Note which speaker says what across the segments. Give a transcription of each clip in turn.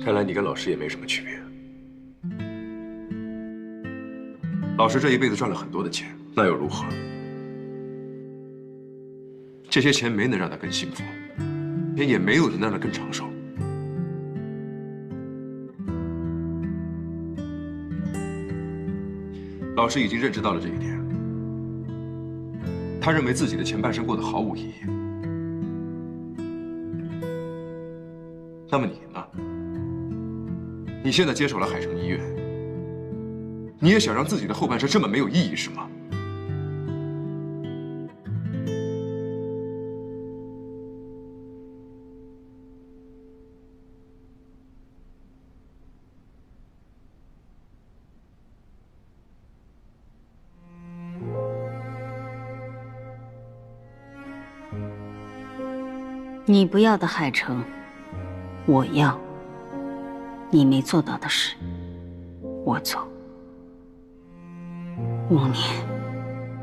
Speaker 1: 看来你跟老师也没什么区别。老师这一辈子赚了很多的钱，那又如何？这些钱没能让他更幸福，也没有能让他更长寿。老师已经认知到了这一点，他认为自己的前半生过得毫无意义。那么你呢？你现在接手了海城医院，你也想让自己的后半生这么没有意义是吗？
Speaker 2: 你不要的海城，我要。你没做到的事，我做。5年，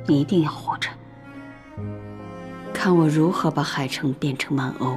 Speaker 2: 你一定要活着，看我如何把海城变成曼欧。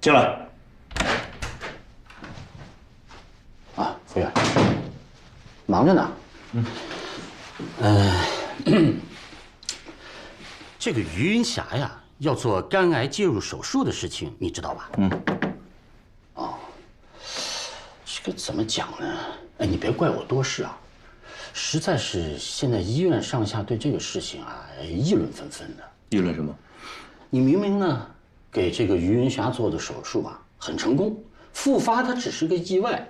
Speaker 3: 进来。啊，服务员，忙着呢。这个于云霞呀，要做肝癌介入手术的事情，你知道吧？哦，这个怎么讲呢？哎，你别怪我多事啊，实在是现在医院上下对这个事情啊议论纷纷的。
Speaker 4: 议论什么？
Speaker 3: 你明明呢？给这个于云霞做的手术啊，很成功，复发它只是个意外。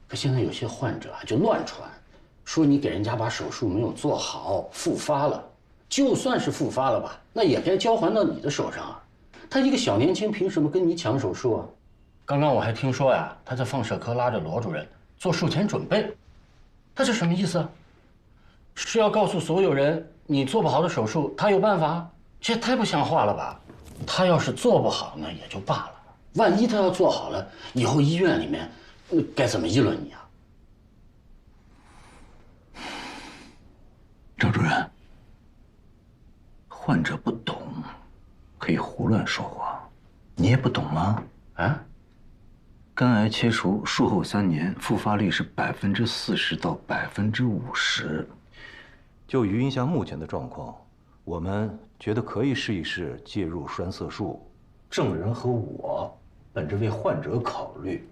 Speaker 3: 可现在有些患者啊就乱传，说你给人家把手术没有做好，复发了。就算是复发了吧，那也该交还到你的手上啊。他一个小年轻，凭什么跟你抢手术啊？刚刚我还听说呀，他在放射科拉着罗主任做术前准备，他这什么意思啊？是要告诉所有人，你做不好的手术，他有办法？这也太不像话了吧！他要是做不好呢，也就罢了。万一他要做好了，以后医院里面该怎么议论你啊？
Speaker 4: 赵主任，患者不懂，可以胡乱说话，你也不懂吗？啊？肝癌切除术后3年，复发率是40%到50%。
Speaker 5: 就于云霞目前的状况，我们觉得可以试一试介入栓塞术。证人和我本着为患者考虑，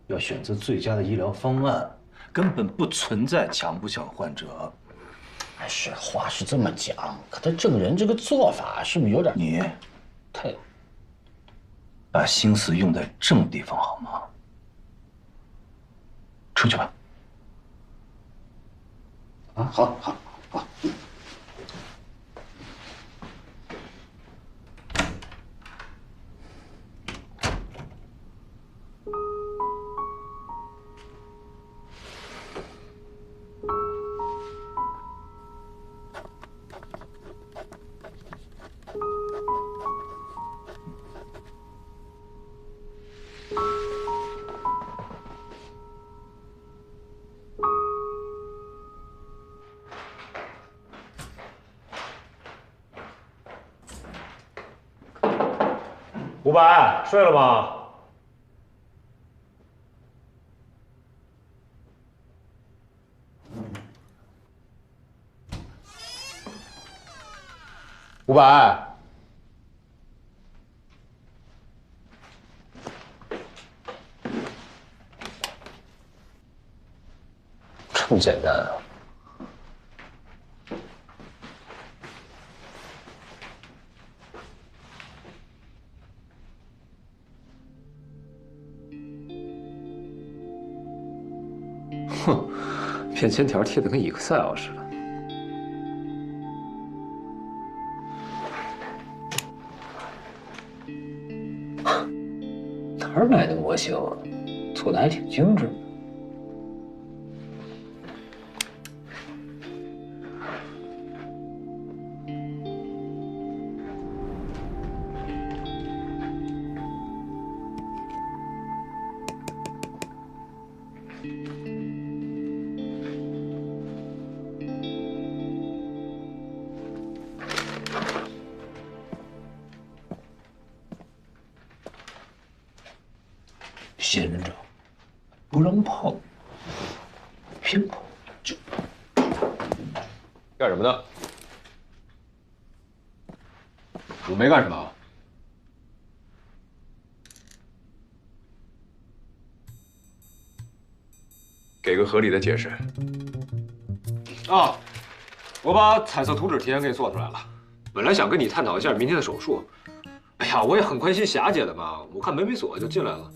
Speaker 5: 要选择最佳的医疗方案，根本不存在抢不抢患者。
Speaker 3: 哎，是话是这么讲，可他证人这个做法是不是有点……
Speaker 5: 你
Speaker 3: 太
Speaker 5: 把心思用在正地方好吗？出去吧。
Speaker 3: 啊，好，好，好。
Speaker 6: 伍佰，睡了吗？ 500。这么简单啊？哼，便签条贴的跟 Excel 似的。哪儿买的模型啊？做的还挺精致。仙人掌不让碰，偏碰就碰。
Speaker 7: 干什么呢？
Speaker 6: 我没干什么。
Speaker 1: 给个合理的解释。
Speaker 6: 啊，我把彩色图纸提前给你做出来了。本来想跟你探讨一下明天的手术。哎呀，我也很关心霞姐的嘛，我看门没锁就进来了。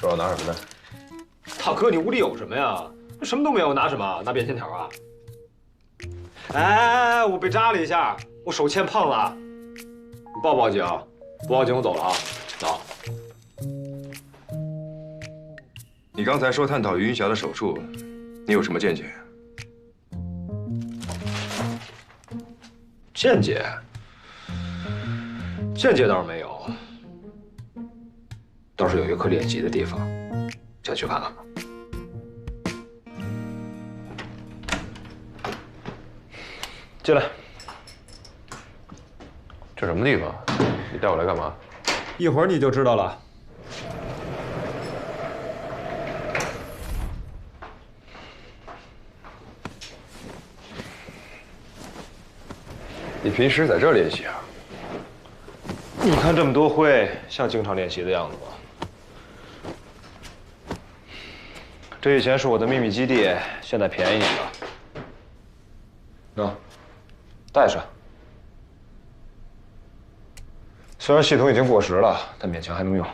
Speaker 7: 手上拿什么呢？
Speaker 6: 大哥，你屋里有什么呀？什么都没有，拿什么？拿便签条啊？哎，我被扎了一下，我手欠碰了。你报不报警？不报警我走了啊。走。
Speaker 1: 你刚才说探讨于云霞的手术，你有什么见解？
Speaker 6: 见解？见解倒是没有，倒是有一个可练习的地方，想去看看吗？进来。
Speaker 7: 这什么地方？你带我来干嘛？
Speaker 6: 一会儿你就知道了。
Speaker 7: 你平时在这儿练习啊？
Speaker 6: 你看这么多灰，像经常练习的样子吗？这以前是我的秘密基地，现在便宜你了。喏，带上。虽然系统已经过时了，但勉强还能用。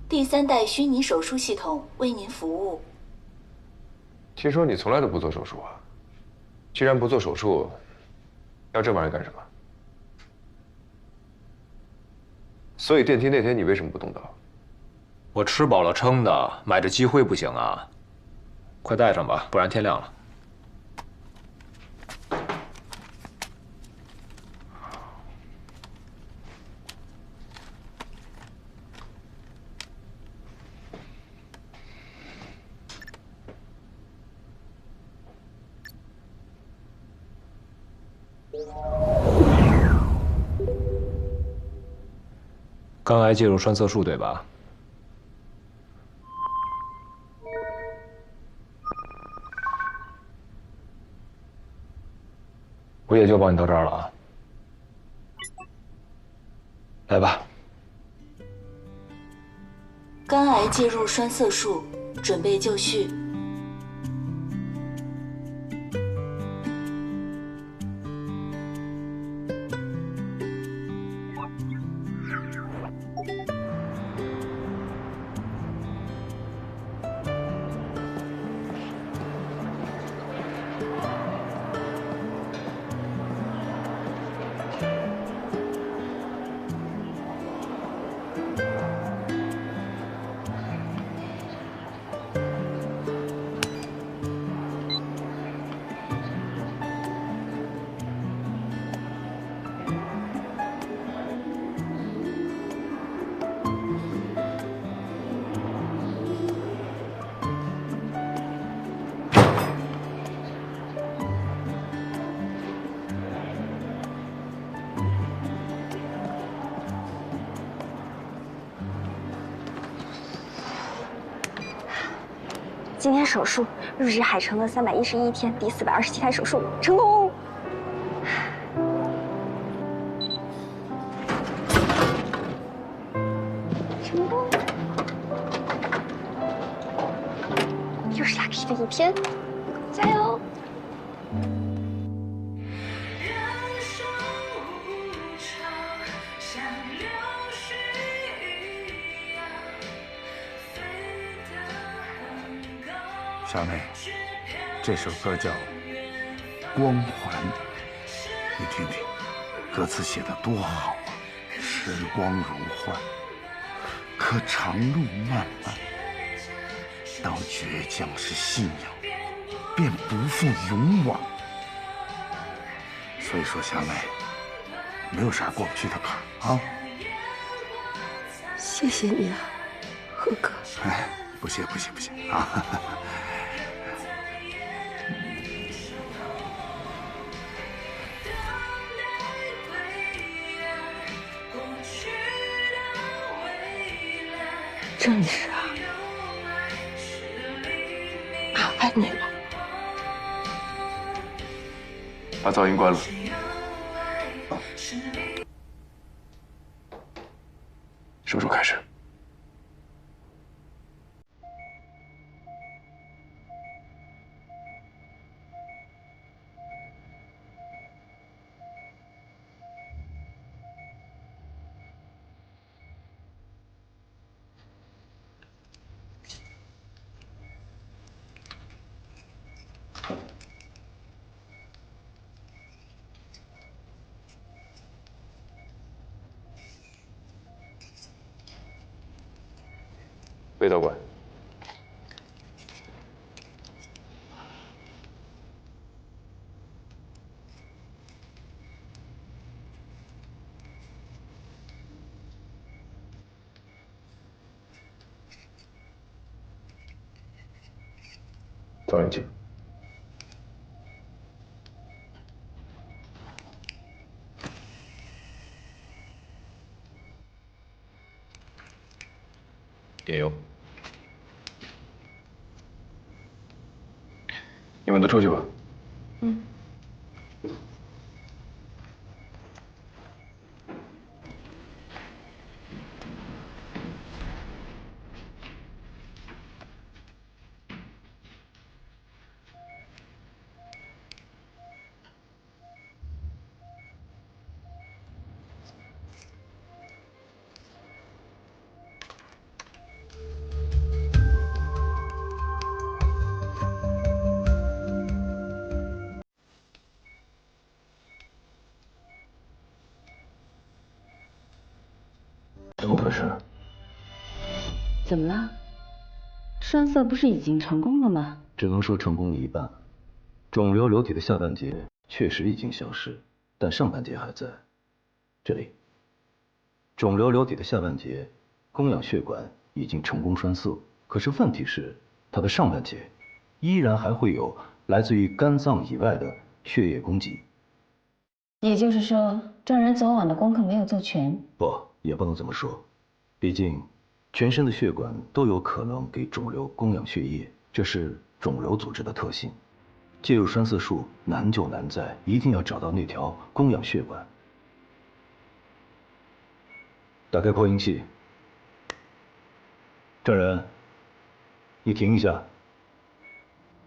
Speaker 8: 第3代虚拟手术系统为您服务。
Speaker 7: 听说你从来都不做手术啊？既然不做手术，要这玩意儿干什么？所以电梯那天你为什么不动刀？
Speaker 6: 我吃饱了撑的，买着积灰不行啊！快带上吧，不然天亮了。肝癌介入栓塞术，对吧？我也就帮你到这儿了啊。来吧。
Speaker 8: 肝癌介入栓塞术，准备就绪。
Speaker 9: 今天手术入职海城的311天，第427台手术成功。成功！又是 lucky 的一天，加油！
Speaker 10: 小妹，这首歌叫《光环》，你听听，歌词写得多好啊！时光如幻，可长路漫漫。当倔强是信仰，便不负勇往。所以说，小妹，没有啥过不去的坎儿啊！
Speaker 9: 谢谢你啊，何哥。
Speaker 10: 哎，不谢啊！
Speaker 9: 这里是啊，麻烦你了。
Speaker 1: 把噪音关了。手术开始。
Speaker 7: 魏道馆，造影剂。点油。
Speaker 1: 你们都出去吧。
Speaker 9: 嗯。
Speaker 4: 怎么回事？
Speaker 2: 怎么了？栓塞不是已经成功了吗？
Speaker 5: 只能说成功一半。肿瘤瘤体的下半截确实已经消失，但上半截还在。这里，肿瘤瘤体的下半截供氧血管已经成功栓塞，可是问题是，它的上半截依然还会有来自于肝脏以外的血液供给。
Speaker 2: 也就是说，证人昨晚的功课没有做全。
Speaker 5: 不，也不能这么说，毕竟全身的血管都有可能给肿瘤供养血液，这是肿瘤组织的特性。介入栓塞术难就难在一定要找到那条供氧血管。打开扩音器。证人，你停一下。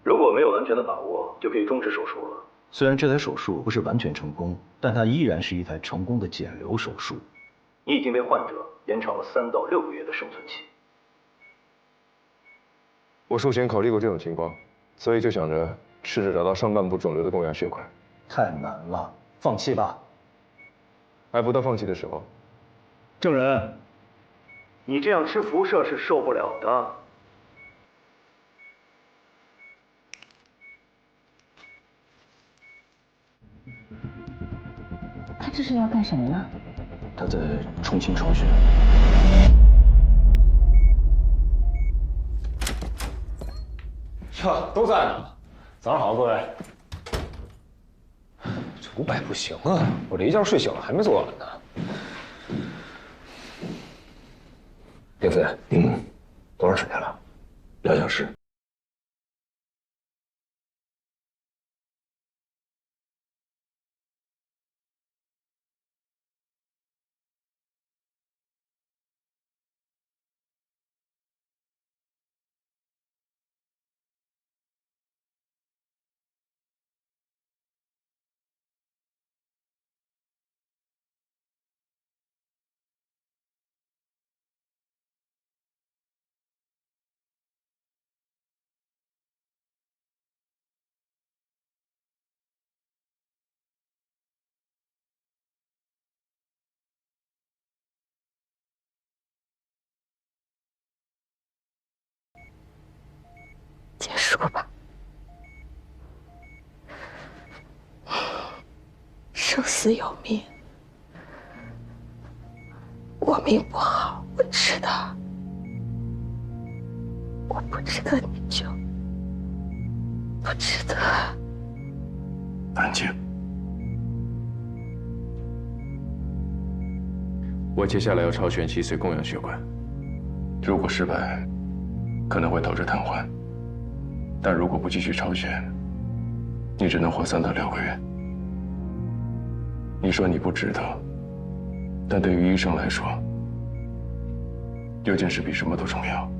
Speaker 5: 如果没有完全的把握，就可以终止手术了。虽然这台手术不是完全成功，但它依然是一台成功的减瘤手术。你已经为患者延长了3到6个月的生存期。
Speaker 7: 我术前考虑过这种情况，所以就想着试着找到上半部肿瘤的供氧血管。
Speaker 5: 太难了，放弃吧。
Speaker 7: 还不到放弃的时候。
Speaker 5: 证人，你这样吃辐射是受不了的。
Speaker 2: 他这是要干什么呢？
Speaker 5: 他在重新抽血。
Speaker 6: 哟，都在呢。早上好，各位。这500不行啊，我这一觉睡醒了还没做完呢。丁飞，多长时间了？2小时。
Speaker 11: 说吧。生死有命，我命不好，我知道。我不值得你救，不值得。
Speaker 1: 安静。我接下来要超选脊髓供氧血管，如果失败，可能会导致瘫痪。但如果不继续超选，你只能活3到6个月。你说你不值得，但对于医生来说，有件事比什么都重要。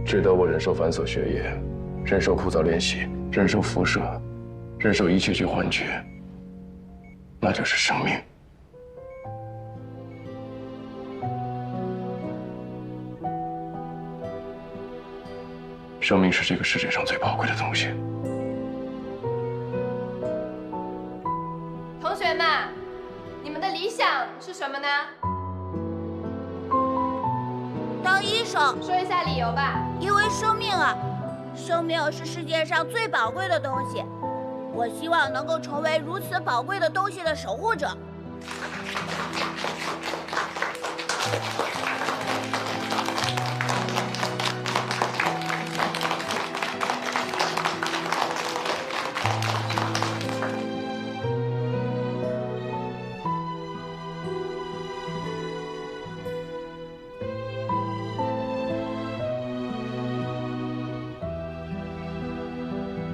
Speaker 1: 值得我忍受繁琐学业，忍受枯燥练习，忍受辐射，忍受一切去换取，那就是生命。生命是这个世界上最宝贵的东西。
Speaker 12: 同学们，你们的理想是什么呢？
Speaker 13: 当医生。
Speaker 12: 说一下理由吧。
Speaker 13: 因为生命啊，生命是世界上最宝贵的东西。我希望能够成为如此宝贵的东西的守护者。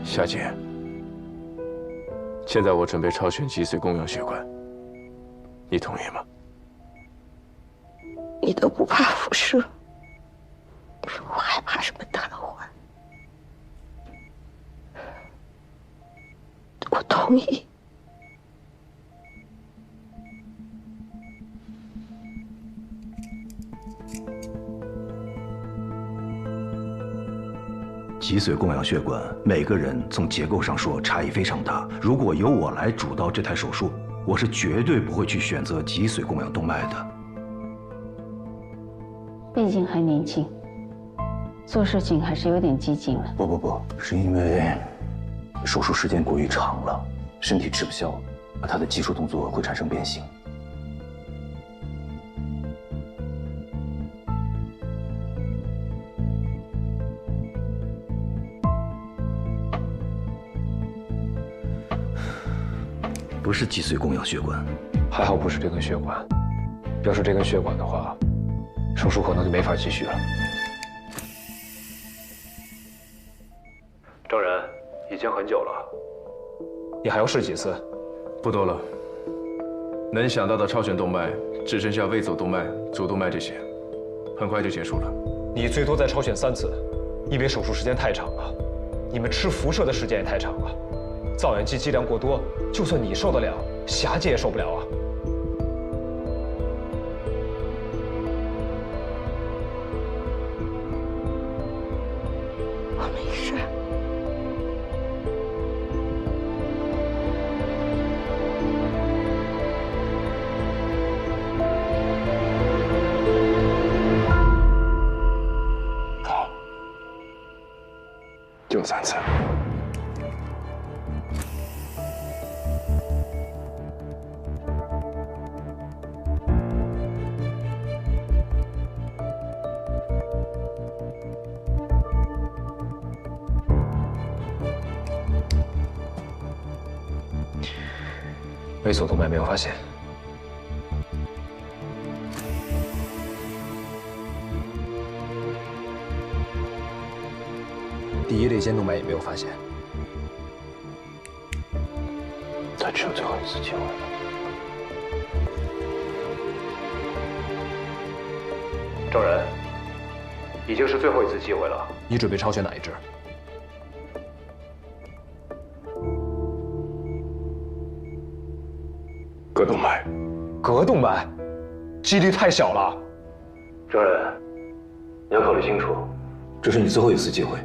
Speaker 1: 夏姐，现在我准备超选脊髓供氧血管，你同意吗？
Speaker 11: 你都不怕辐射，我还怕什么瘫痪？我同意。
Speaker 5: 脊髓供氧血管，每个人从结构上说差异非常大。如果由我来主导这台手术，我是绝对不会去选择脊髓供氧动脉的。
Speaker 2: 毕竟还年轻，做事情还是有点激进了。
Speaker 4: 不，是因为手术时间过于长了，身体吃不消，他的技术动作会产生变形。不是脊髓供氧血管，
Speaker 6: 还好不是这根血管。要是这根血管的话，手术可能就没法继续了。证人，已经很久了，你还要试几次？
Speaker 1: 不多了，能想到的超选动脉只剩下微走动脉、主动脉这些，很快就结束了。
Speaker 6: 你最多再超选3次，因为手术时间太长了，你们吃辐射的时间也太长了。造氧机剂量过多，就算你受得了，霞姐也受不了啊。
Speaker 11: 我没事。
Speaker 1: 好，就3次。
Speaker 6: 微索动脉没有发现，第一肋间动脉也没有发现。
Speaker 1: 他只有最后一次机会了。
Speaker 6: 证人，已经是最后一次机会了，你准备超选哪一支？
Speaker 1: 膈动脉，
Speaker 6: 膈动脉，几率太小了。
Speaker 4: 证人，你要考虑清楚，这是你最后一次机会。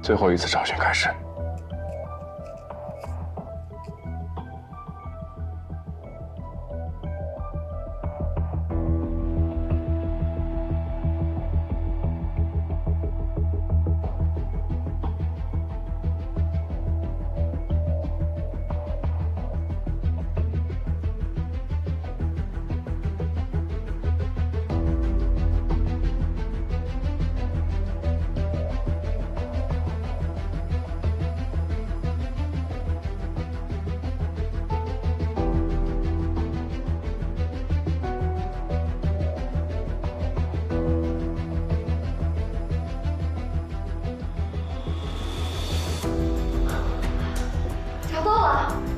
Speaker 1: 最后一次找寻开始。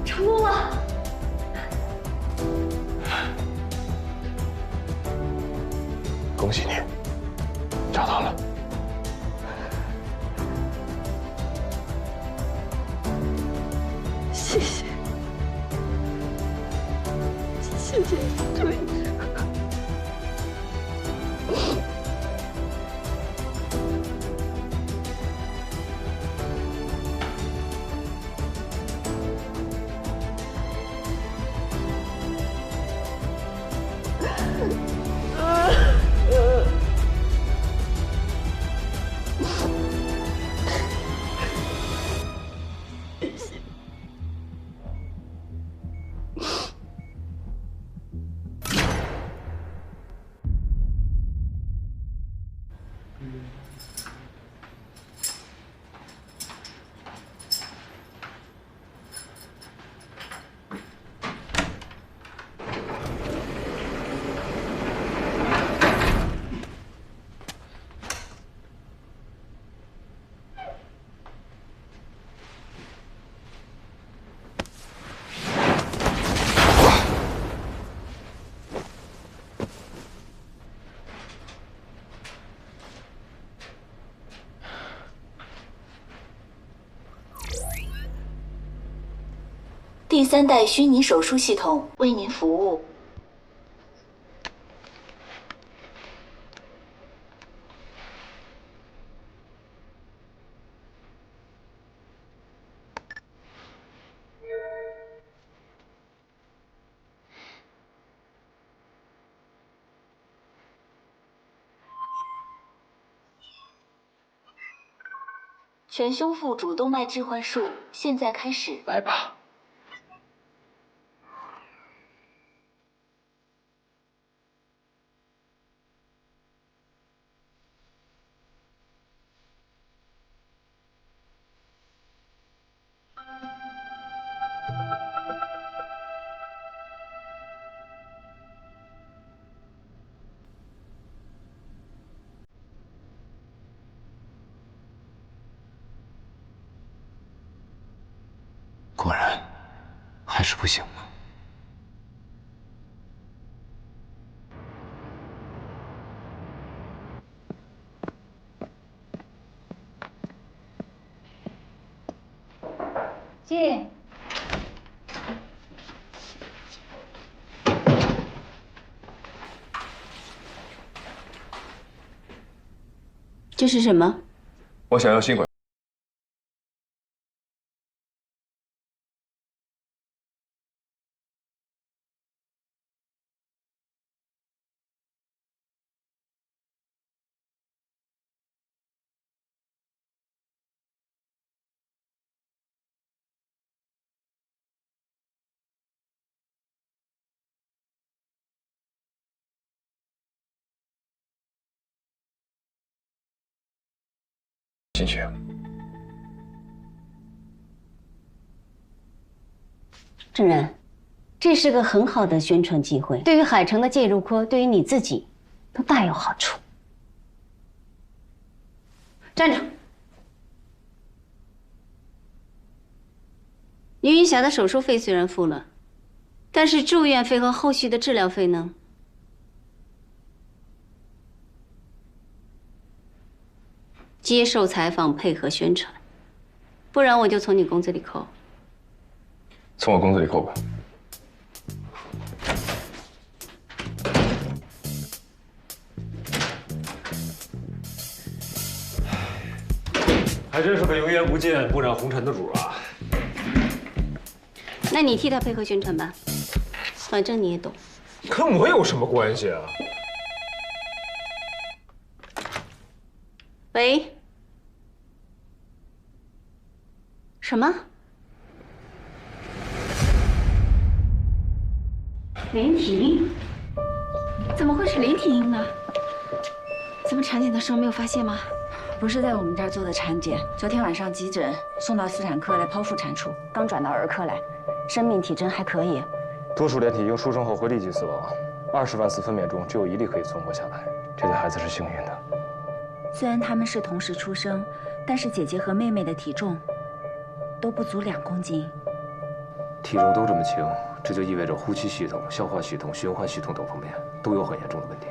Speaker 12: 成功了！
Speaker 1: 恭喜你，找到了。
Speaker 11: 谢谢，谢谢朱医生。
Speaker 8: 第3代虚拟手术系统为您服务。全胸腹主动脉置换术现在开始。
Speaker 1: 来吧。
Speaker 6: 果然，还是不行吗？
Speaker 2: 进。这是什么？
Speaker 1: 我想要心管。进去。
Speaker 2: 郑然，这是个很好的宣传机会，对于海城的介入科，对于你自己，都大有好处。站着。余云霞的手术费虽然付了，但是住院费和后续的治疗费呢？接受采访，配合宣传，不然我就从你工资里扣。
Speaker 1: 从我工资里扣吧。
Speaker 6: 还真是个油盐不进、不染红尘的主啊！
Speaker 2: 那你替他配合宣传吧，反正你也懂。
Speaker 6: 跟我有什么关系啊？
Speaker 2: 喂？什么？连体婴？
Speaker 14: 怎么会是连体婴呢？咱们产检的时候没有发现吗？
Speaker 15: 不是在我们这儿做的产检，昨天晚上急诊送到妇产科来剖腹产处，刚转到儿科来，生命体征还可以。
Speaker 7: 多数连体婴出生后会立即死亡，20万次分娩中只有1例可以存活下来，这对孩子是幸运的。
Speaker 15: 虽然他们是同时出生，但是姐姐和妹妹的体重都不足2公斤。
Speaker 7: 体重都这么轻，这就意味着呼吸系统、消化系统、循环系统等方面都有很严重的问题。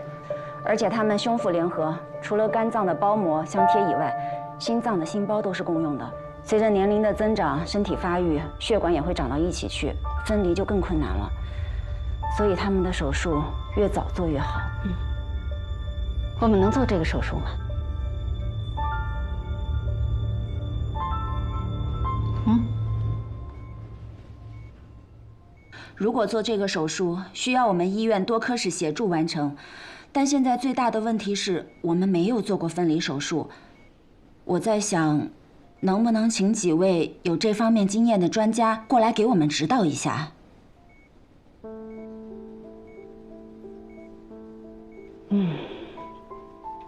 Speaker 15: 而且他们胸腹联合，除了肝脏的包膜相贴以外，心脏的心包都是共用的。随着年龄的增长，身体发育，血管也会长到一起去，分离就更困难了。所以他们的手术越早做越好。
Speaker 2: 我们能做这个手术吗？
Speaker 15: 如果做这个手术，需要我们医院多科室协助完成。但现在最大的问题是我们没有做过分离手术。我在想，能不能请几位有这方面经验的专家过来给我们指导一下？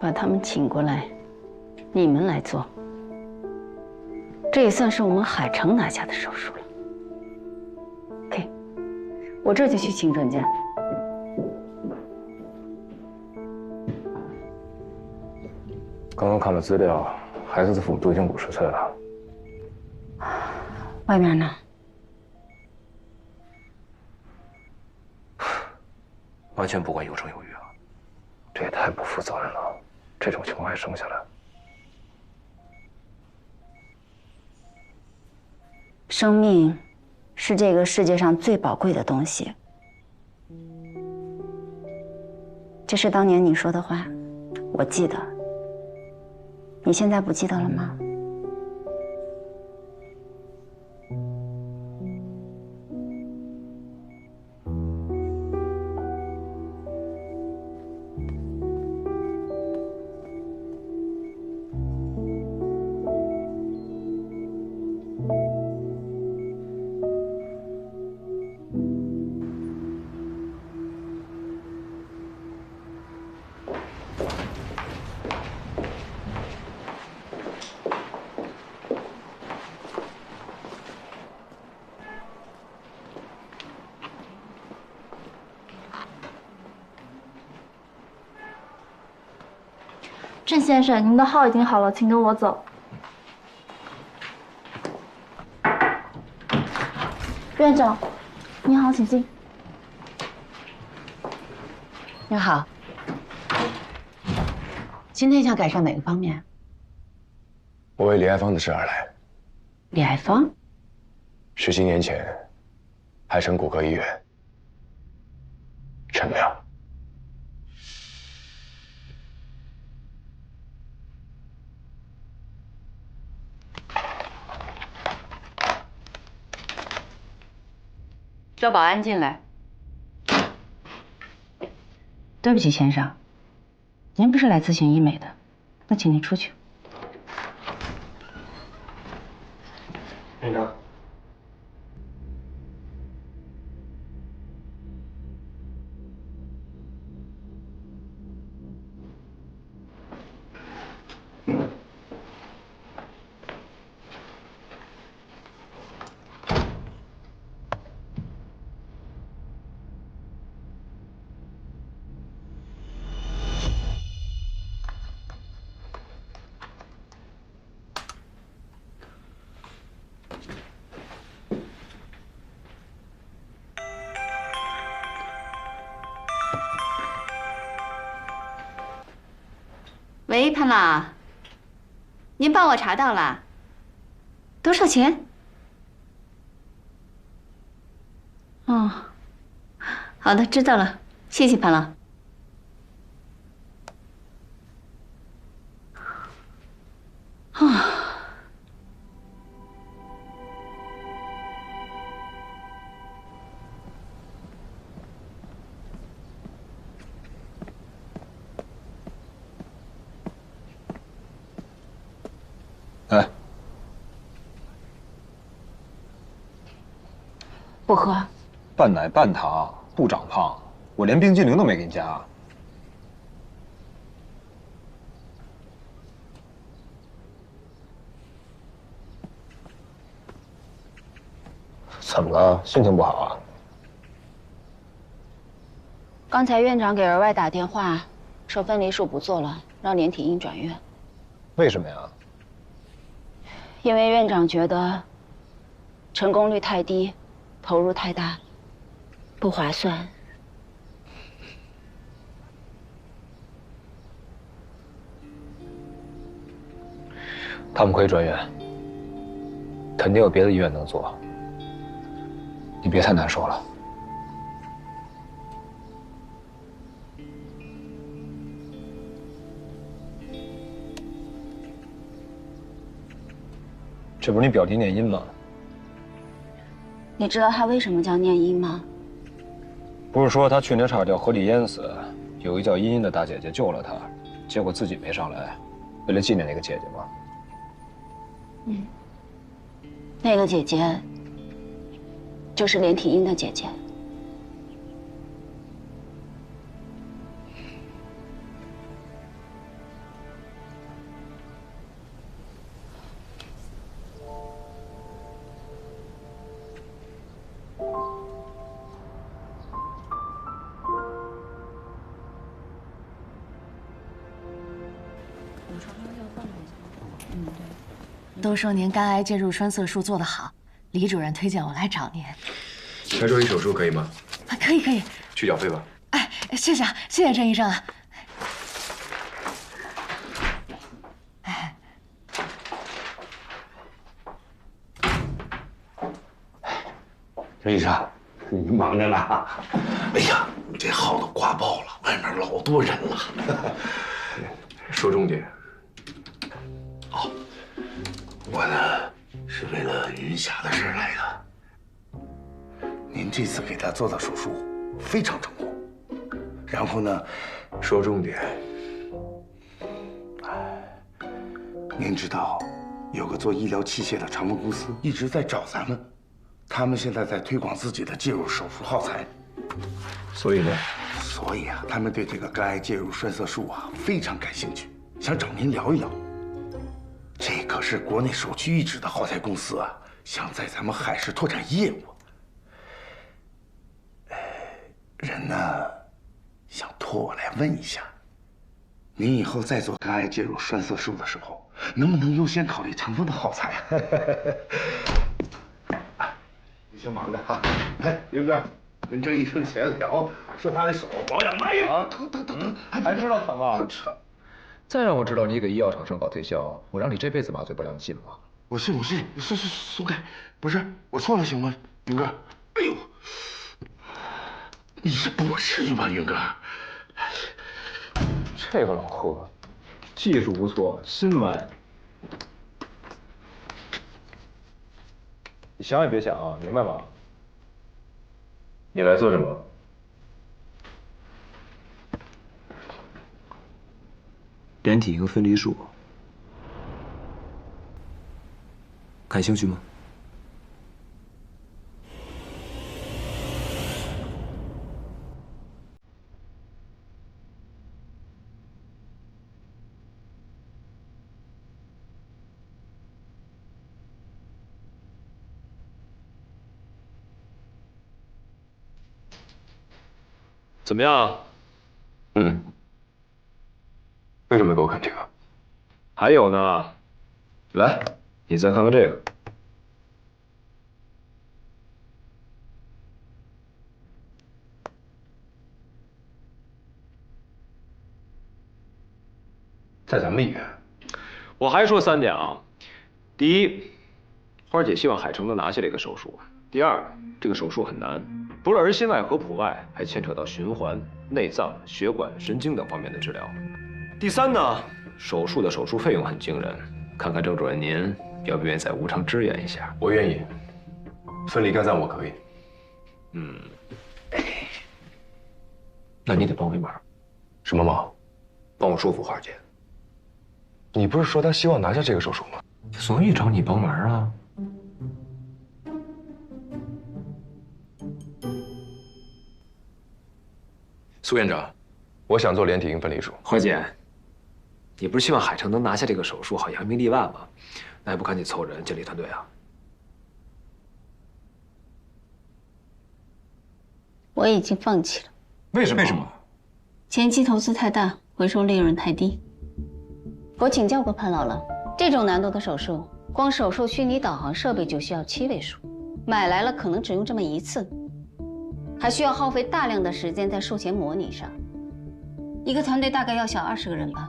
Speaker 2: 把他们请过来，你们来做。这也算是我们海城拿下的手术了。OK， 我这就去请专家。
Speaker 7: 刚刚看了资料，孩子的父母都已经50岁了。
Speaker 15: 外面呢？
Speaker 7: 完全不管有生有育啊，这也太不负责任了。这种情况还生下来。
Speaker 15: 生命是这个世界上最宝贵的东西。这是当年你说的话，我记得。你现在不记得了吗？
Speaker 12: 郑先生，您的号已经好了，请跟我走。院长，您好，请进。
Speaker 16: 你好，今天想改善哪个方面？
Speaker 7: 我为李爱芳的事而来。
Speaker 16: 李爱芳
Speaker 7: 17年前，海城骨科医院，陈淼。
Speaker 16: 叫保安进来。对不起，先生，您不是来咨询医美的，那请您出去。
Speaker 7: 院长。
Speaker 2: 喂，潘老，您帮我查到了，多少钱？哦，好的，知道了，谢谢潘老。啊，
Speaker 14: 不喝。
Speaker 17: 半奶半糖不长胖，我连冰激凌都没给你加。怎么了？心情不好啊？
Speaker 15: 刚才院长给儿外打电话，说分离术不做了，让连体婴转院。
Speaker 17: 为什么呀？
Speaker 15: 因为院长觉得成功率太低，投入太大，不划算。
Speaker 17: 他们可以转院，肯定有别的医院能做。你别太难受了。这不是你表弟念音吗？
Speaker 15: 你知道他为什么叫念音吗？
Speaker 17: 不是说他去年差点掉河里淹死，有一叫茵茵的大姐姐救了他，结果自己没上来，为了纪念那个姐姐吗？
Speaker 15: 嗯，那个姐姐就是连体婴的姐姐。
Speaker 18: 都说您肝癌介入栓塞术做得好，李主任推荐我来找您。
Speaker 1: 再做一手术可以吗？
Speaker 18: 可以可以。
Speaker 1: 去缴费吧。
Speaker 18: 哎，谢谢啊，谢谢郑医生啊。
Speaker 3: 郑医生，你忙着呢。哎呀，这号都挂爆了，外面老多人了。
Speaker 1: 说重点。
Speaker 3: 哦，我呢是为了云霞的事来的。您这次给她做的手术非常成功，然后呢，
Speaker 1: 说重点。
Speaker 3: 您知道，有个做医疗器械的长丰公司一直在找咱们，他们现在在推广自己的介入手术耗材。
Speaker 1: 所以呢？
Speaker 3: 所以啊，他们对这个肝癌介入栓塞术啊非常感兴趣，想找您聊一聊。这可是国内首屈一指的耗材公司啊，想在咱们海市拓展业务。人呢，想托我来问一下，您以后再做肝癌介入栓塞术的时候，能不能优先考虑长丰的耗材？你先忙着哈。哎，云哥，跟郑医生闲聊，说他的手保养慢呀，疼，
Speaker 7: 还知道疼啊？再让我知道你给医药厂商搞推销，我让你这辈子麻醉不良，信吗？
Speaker 3: 我信，松开，不是我错了行吗？云哥，哎呦，你这不至于吧，云哥？
Speaker 7: 这个老贺，技术不错，心歪。你想也别想啊，明白吗？
Speaker 1: 你来做什么？
Speaker 6: 连体婴分离术，感兴趣吗？怎么样？
Speaker 1: 为什么给我看这个？
Speaker 6: 还有呢，来，你再看看这个。
Speaker 1: 在咱们医院，
Speaker 6: 我还说3点啊。第一，花姐希望海城能拿下这个手术。第二，这个手术很难，不是儿心外和普外，还牵扯到循环、内脏、血管、神经等方面的治疗。第三呢，手术的手术费用很惊人，看看郑主任您愿不愿意再无偿支援一下？
Speaker 1: 我愿意。分离肝脏我可以。
Speaker 6: 那你得帮我一忙。
Speaker 1: 什么忙？
Speaker 6: 帮我说服花姐。
Speaker 1: 你不是说他希望拿下这个手术吗？
Speaker 6: 所以找你帮忙啊。
Speaker 7: 苏院长，我想做连体婴分离术。
Speaker 6: 花姐，你不是希望海城能拿下这个手术，好扬名立万吗？那还不赶紧凑人建立团队啊？
Speaker 2: 我已经放弃了。
Speaker 7: 为什么？
Speaker 2: 前期投资太大，回收利润太低。我请教过潘老了，这种难度的手术，光手术虚拟导航设备就需要7位数，买来了可能只用这么1次，还需要耗费大量的时间在术前模拟上。一个团队大概要小20个人吧，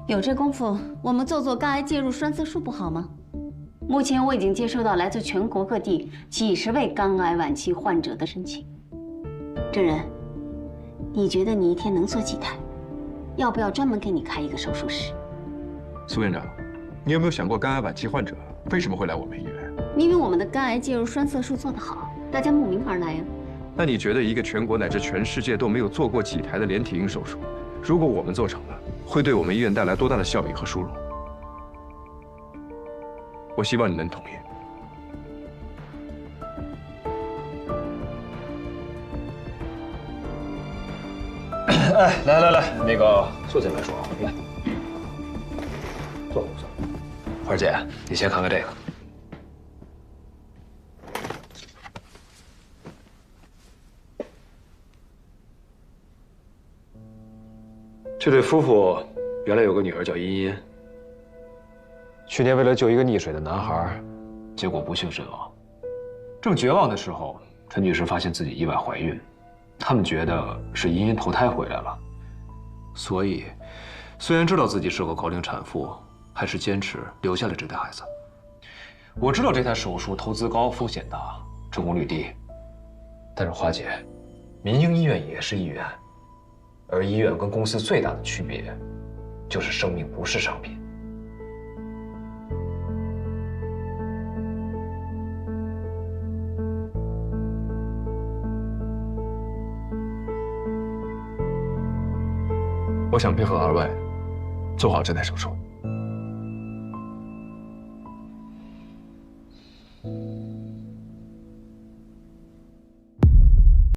Speaker 2: 有这功夫，我们做肝癌介入栓塞术不好吗？目前我已经接收到来自全国各地几十位肝癌晚期患者的申请。郑人，你觉得你一天能做几台？要不要专门给你开一个手术室？
Speaker 7: 苏院长，你有没有想过肝癌晚期患者为什么会来我们医院？
Speaker 2: 因为我们的肝癌介入栓塞术做得好，大家慕名而来呀。
Speaker 7: 那你觉得一个全国乃至全世界都没有做过几台的连体婴手术，如果我们做成了，会对我们医院带来多大的效益和殊荣？我希望你能同意。
Speaker 5: 哎，来，那个坐下来说，来，坐。
Speaker 6: 花姐，你先看看这个。这对夫妇原来有个女儿叫茵茵，去年为了救一个溺水的男孩，结果不幸身亡。正绝望的时候，陈女士发现自己意外怀孕，他们觉得是茵茵投胎回来了，所以虽然知道自己是个高龄产妇，还是坚持留下了这个孩子。我知道这台手术投资高、风险大、成功率低，但是花姐，民营医院也是医院。而医院跟公司最大的区别，就是生命不是商品。
Speaker 7: 我想配合2位做好这台手术。